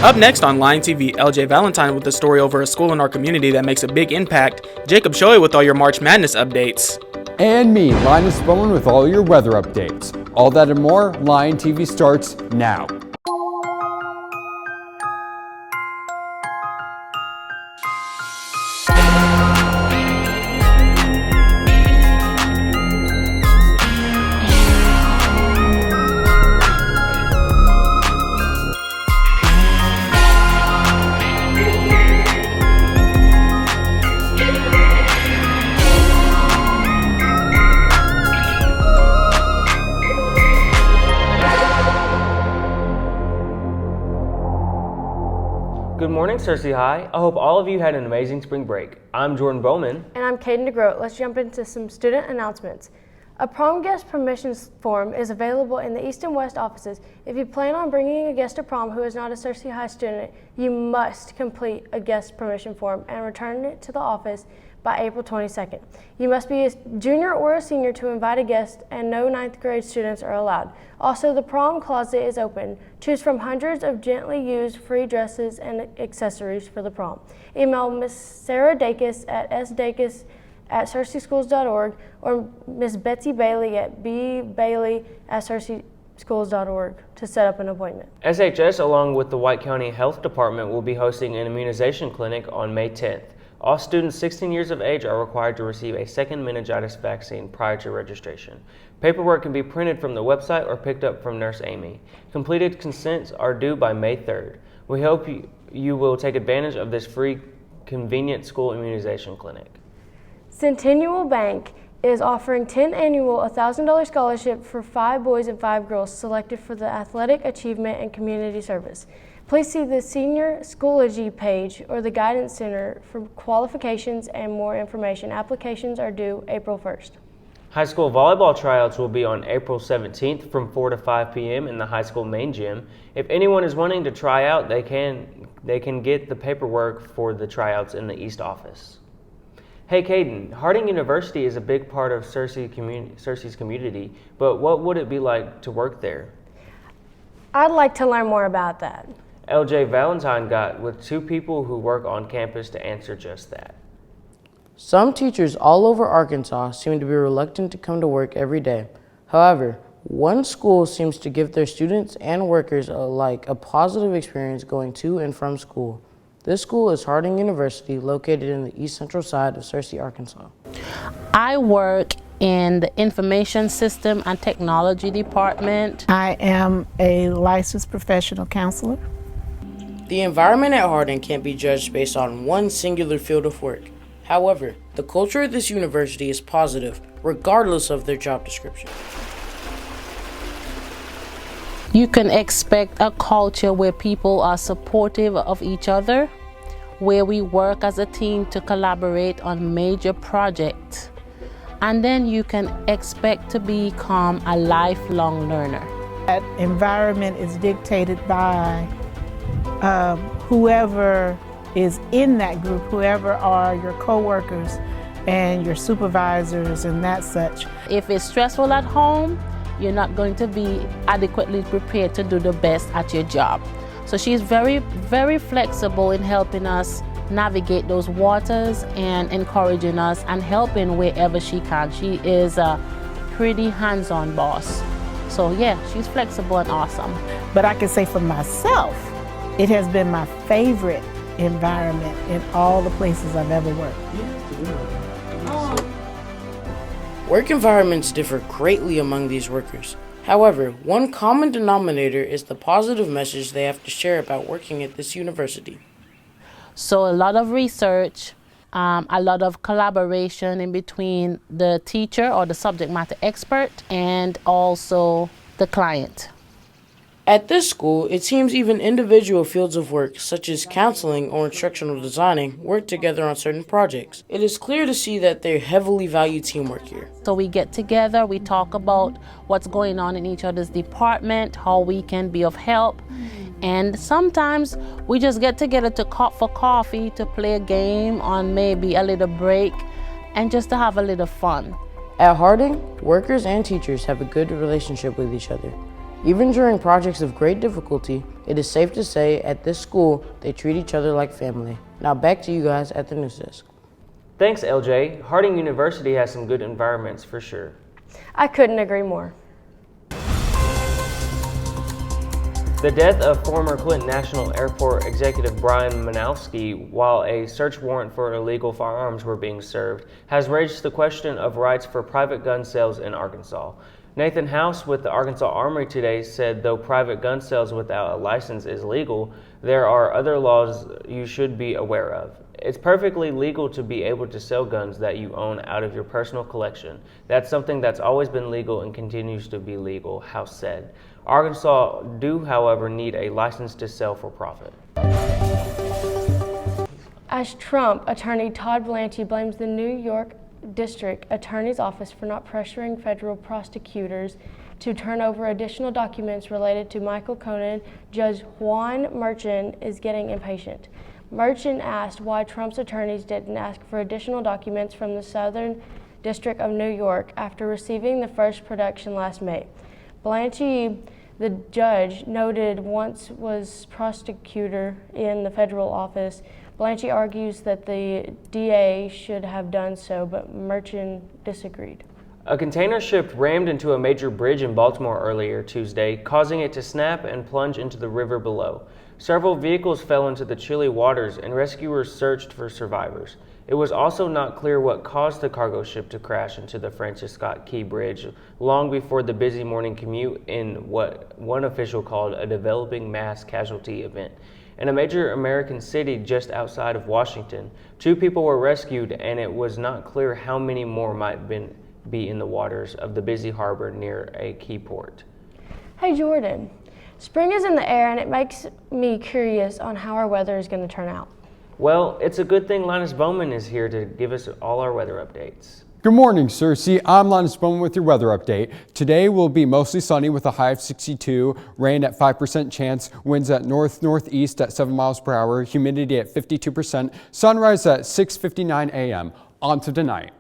Up next on Line TV, LJ Valentine with the story over a school in our community that makes a big impact, Jacob Shoei with all your March Madness updates. And me, Linus Bowman with all your weather updates. All that and more, Line TV starts now. Good morning, Searcy High. I hope all of you had an amazing spring break. I'm Jordan Bowman. And I'm Caden DeGroat. Let's jump into some student announcements. A prom guest permissions form is available in the East and West offices. If you plan on bringing a guest to prom who is not a Searcy High student, you must complete a guest permission form and return it to the office by April 22nd. You must be a junior or a senior to invite a guest, and no 9th grade students are allowed. Also, the prom closet is open. Choose from hundreds of gently used free dresses and accessories for the prom. Email Ms. Sarah Dacus at sdakus@searcyschools.org or Ms. Betsy Bailey at bbailey@searcyschools.org to set up an appointment. SHS, along with the White County Health Department, will be hosting an immunization clinic on May 10th. All students 16 years of age are required to receive a second meningitis vaccine prior to registration. Paperwork can be printed from the website or picked up from Nurse Amy. Completed consents are due by May 3rd. We hope you will take advantage of this free, convenient school immunization clinic. Centennial Bank is offering 10 annual $1,000 scholarship for 5 boys and 5 girls selected for the athletic achievement and community service. Please see the Senior Schoology page or the Guidance Center for qualifications and more information. Applications are due April 1st. High school volleyball tryouts will be on April 17th from 4 to 5 p.m. in the high school main gym. If anyone is wanting to try out, they can get the paperwork for the tryouts in the East office. Hey Caden, Harding University is a big part of Searcy's community, but what would it be like to work there? I'd like to learn more about that. LJ Valentine got with 2 people who work on campus to answer just that. Some teachers all over Arkansas seem to be reluctant to come to work every day. However, one school seems to give their students and workers alike a positive experience going to and from school. This school is Harding University, located in the east central side of Searcy, Arkansas. I work in the Information System and Technology Department. I am a licensed professional counselor. The environment at Harding can't be judged based on one singular field of work. However, the culture at this university is positive, regardless of their job description. You can expect a culture where people are supportive of each other, where we work as a team to collaborate on major projects, and then you can expect to become a lifelong learner. That environment is dictated by whoever is in that group, whoever are your co-workers and your supervisors and that such. If it's stressful at home, you're not going to be adequately prepared to do the best at your job. So she's very, very flexible in helping us navigate those waters and encouraging us and helping wherever she can. She is a pretty hands-on boss. So yeah, she's flexible and awesome. But I can say for myself, it has been my favorite environment in all the places I've ever worked. Work environments differ greatly among these workers. However, one common denominator is the positive message they have to share about working at this university. So a lot of research, a lot of collaboration in between the teacher or the subject matter expert and also the client. At this school, it seems even individual fields of work, such as counseling or instructional designing, work together on certain projects. It is clear to see that they heavily value teamwork here. So we get together, we talk about what's going on in each other's department, how we can be of help, and sometimes we just get together for coffee, to play a game on maybe a little break, and just to have a little fun. At Harding, workers and teachers have a good relationship with each other. Even during projects of great difficulty, it is safe to say at this school they treat each other like family. Now back to you guys at the news desk. Thanks, LJ. Harding University has some good environments for sure. I couldn't agree more. The death of former Clinton National Airport executive Brian Manowski, while a search warrant for illegal firearms were being served, has raised the question of rights for private gun sales in Arkansas. Nathan House with the Arkansas Armory today said though private gun sales without a license is legal, there are other laws you should be aware of. It's perfectly legal to be able to sell guns that you own out of your personal collection. That's something that's always been legal and continues to be legal, House said. Arkansas do, however, need a license to sell for profit. As Trump attorney Todd Blanchie blames the New York District Attorney's Office for not pressuring federal prosecutors to turn over additional documents related to Michael Cohen, Judge Juan Merchan is getting impatient. Merchan asked why Trump's attorneys didn't ask for additional documents from the Southern District of New York after receiving the first production last May. Blanchie, the judge, noted once was prosecutor in the federal office. Blanchie argues that the DA should have done so, but Merchan disagreed. A container ship rammed into a major bridge in Baltimore earlier Tuesday, causing it to snap and plunge into the river below. Several vehicles fell into the chilly waters, and rescuers searched for survivors. It was also not clear what caused the cargo ship to crash into the Francis Scott Key Bridge long before the busy morning commute in what one official called a developing mass casualty event. In a major American city just outside of Washington, 2 people were rescued, and it was not clear how many more might be in the waters of the busy harbor near a key port. Hey Jordan, spring is in the air and it makes me curious on how our weather is going to turn out. Well, it's a good thing Linus Bowman is here to give us all our weather updates. Good morning, Cersei. I'm Linus Bowman with your weather update. Today will be mostly sunny with a high of 62, rain at 5% chance, winds at north-northeast at 7 miles per hour, humidity at 52%, sunrise at 6:59 a.m. On to tonight.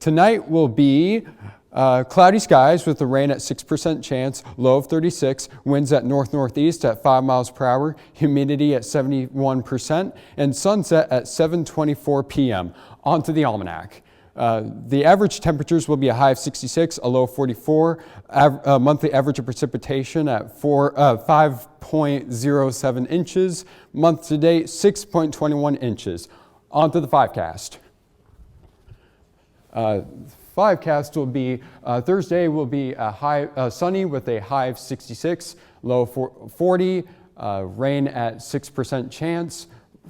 Tonight will be cloudy skies with the rain at 6% chance, low of 36, winds at north-northeast at 5 miles per hour, humidity at 71%, and sunset at 7:24 p.m. On to the almanac. The average temperatures will be a high of 66, a low of 44, monthly average of precipitation at 5.07 inches, month to date 6.21 inches. On to the 5cast. 5cast will be Thursday will be sunny with a high of 66, low of 40, rain at 6% chance.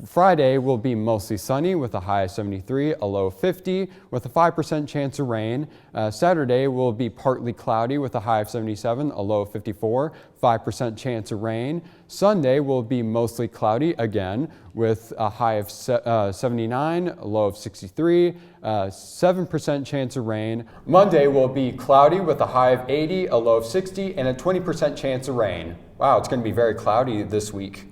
Friday will be mostly sunny with a high of 73, a low of 50, with a 5% chance of rain. Saturday will be partly cloudy with a high of 77, a low of 54, 5% chance of rain. Sunday will be mostly cloudy again with a high of 79, a low of 63, 7% chance of rain. Monday will be cloudy with a high of 80, a low of 60, and a 20% chance of rain. Wow, it's going to be very cloudy this week.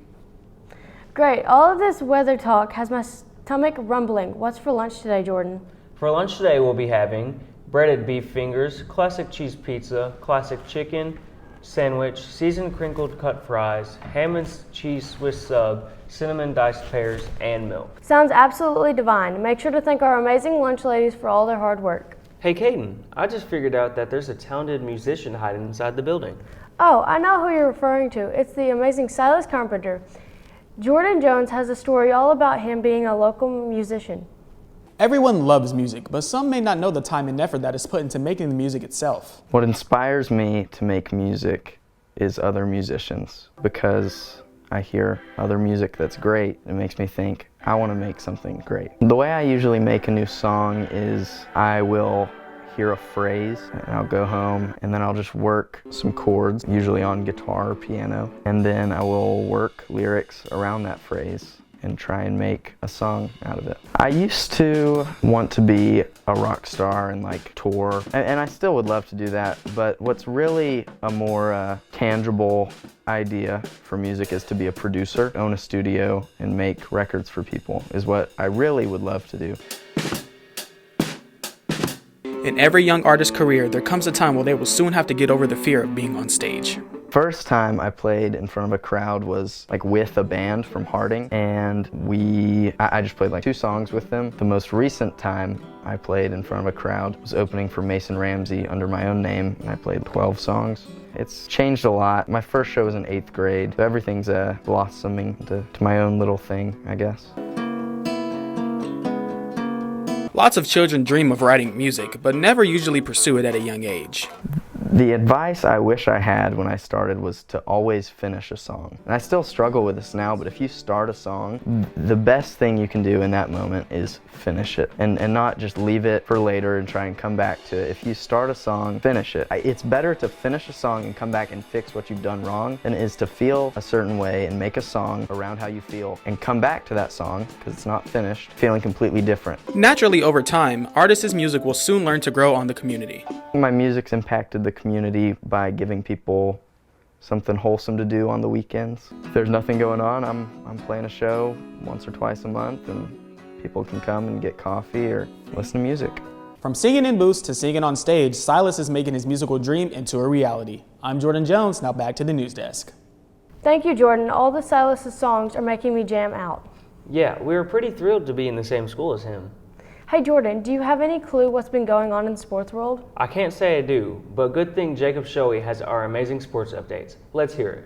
Great. All of this weather talk has my stomach rumbling. What's for lunch today, Jordan? For lunch today, we'll be having breaded beef fingers, classic cheese pizza, classic chicken sandwich, seasoned crinkled cut fries, ham and cheese Swiss sub, cinnamon diced pears, and milk. Sounds absolutely divine. Make sure to thank our amazing lunch ladies for all their hard work. Hey, Caden, I just figured out that there's a talented musician hiding inside the building. Oh, I know who you're referring to. It's the amazing Silas Carpenter. Jordan Jones has a story all about him being a local musician. Everyone loves music, but some may not know the time and effort that is put into making the music itself. What inspires me to make music is other musicians, because I hear other music that's great. It makes me think, I want to make something great. The way I usually make a new song is I will hear a phrase and I'll go home and then I'll just work some chords, usually on guitar or piano, and then I will work lyrics around that phrase and try and make a song out of it. I used to want to be a rock star and like tour, and I still would love to do that, but what's really a more tangible idea for music is to be a producer, own a studio, and make records for people is what I really would love to do. In every young artist's career, there comes a time where they will soon have to get over the fear of being on stage. First time I played in front of a crowd was like with a band from Harding, and I just played like 2 songs with them. The most recent time I played in front of a crowd was opening for Mason Ramsey under my own name, and I played 12 songs. It's changed a lot. My first show was in 8th grade, so everything's blossoming to my own little thing, I guess. Lots of children dream of writing music, but never usually pursue it at a young age. The advice I wish I had when I started was to always finish a song. And I still struggle with this now, but if you start a song, the best thing you can do in that moment is finish it and not just leave it for later and try and come back to it. If you start a song, finish it. It's better to finish a song and come back and fix what you've done wrong than it is to feel a certain way and make a song around how you feel and come back to that song, because it's not finished, feeling completely different. Naturally, over time, artists' music will soon learn to grow on the community. My music's impacted the community by giving people something wholesome to do on the weekends. If there's nothing going on, I'm playing a show once or twice a month, and people can come and get coffee or listen to music. From singing in booths to singing on stage, Silas is making his musical dream into a reality. I'm Jordan Jones, now back to the news desk. Thank you, Jordan. All the Silas's songs are making me jam out. Yeah, we were pretty thrilled to be in the same school as him. Hey Jordan, do you have any clue what's been going on in the sports world? I can't say I do, but good thing Jacob Shoei has our amazing sports updates. Let's hear it.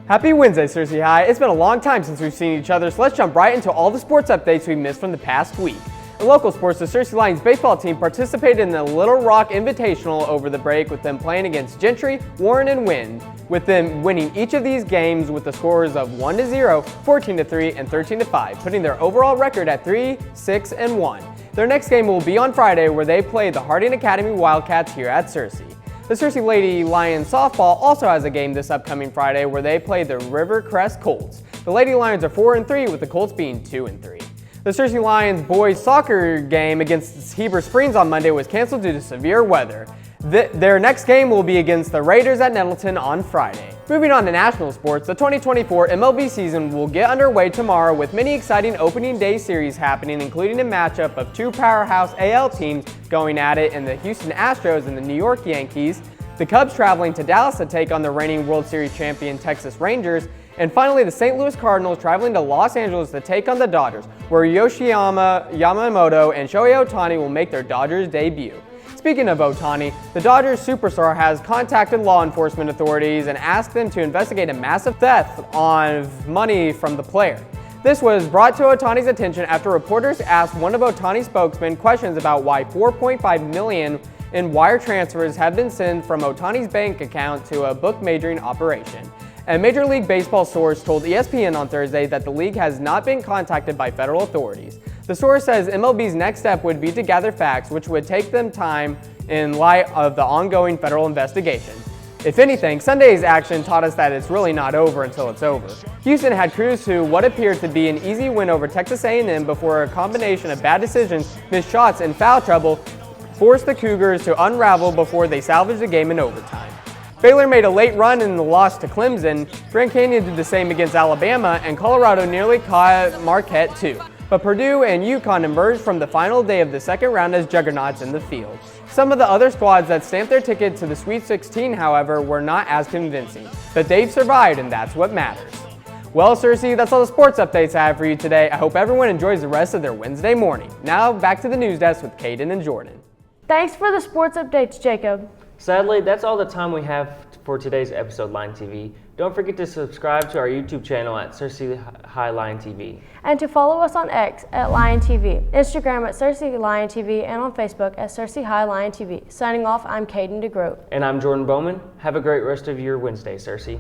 Happy Wednesday, Searcy High. It's been a long time since we've seen each other, so let's jump right into all the sports updates we missed from the past week. In local sports, the Searcy Lions baseball team participated in the Little Rock Invitational over the break, with them playing against Gentry, Warren, and Wynn, with them winning each of these games with the scores of 1-0, 14-3, and 13-5, putting their overall record at 3-6-1. Their next game will be on Friday, where they play the Harding Academy Wildcats here at Searcy. The Searcy Lady Lions softball also has a game this upcoming Friday, where they play the Rivercrest Colts. The Lady Lions are 4-3, with the Colts being 2-3. The Searcy Lions boys soccer game against Heber Springs on Monday was canceled due to severe weather. Their next game will be against the Raiders at Nettleton on Friday. Moving on to national sports, the 2024 MLB season will get underway tomorrow, with many exciting opening day series happening, including a matchup of 2 powerhouse AL teams going at it in the Houston Astros and the New York Yankees, the Cubs traveling to Dallas to take on the reigning World Series champion Texas Rangers, and finally the St. Louis Cardinals traveling to Los Angeles to take on the Dodgers, where Yoshiyama Yamamoto and Shohei Ohtani will make their Dodgers debut. Speaking of Ohtani, the Dodgers superstar has contacted law enforcement authorities and asked them to investigate a massive theft of money from the player. This was brought to Ohtani's attention after reporters asked one of Ohtani's spokesmen questions about why $4.5 million in wire transfers have been sent from Ohtani's bank account to a book-majoring operation. A Major League Baseball source told ESPN on Thursday that the league has not been contacted by federal authorities. The source says MLB's next step would be to gather facts, which would take them time in light of the ongoing federal investigation. If anything, Sunday's action taught us that it's really not over until it's over. Houston had cruised to what appeared to be an easy win over Texas A&M before a combination of bad decisions, missed shots, and foul trouble forced the Cougars to unravel before they salvaged the game in overtime. Baylor made a late run in the loss to Clemson, Grand Canyon did the same against Alabama, and Colorado nearly caught Marquette too. But Purdue and UConn emerged from the final day of the second round as juggernauts in the field. Some of the other squads that stamped their ticket to the Sweet 16, however, were not as convincing. But they've survived, and that's what matters. Well, Searcy, that's all the sports updates I have for you today. I hope everyone enjoys the rest of their Wednesday morning. Now, back to the news desk with Caden and Jordan. Thanks for the sports updates, Jacob. Sadly, that's all the time we have for today's episode, Line TV. Don't forget to subscribe to our YouTube channel at Searcy High Line TV. And to follow us on X at Lion TV, Instagram at Searcy Lion TV, and on Facebook at Searcy High Lion TV. Signing off, I'm Caden DeGroat. And I'm Jordan Bowman. Have a great rest of your Wednesday, Searcy.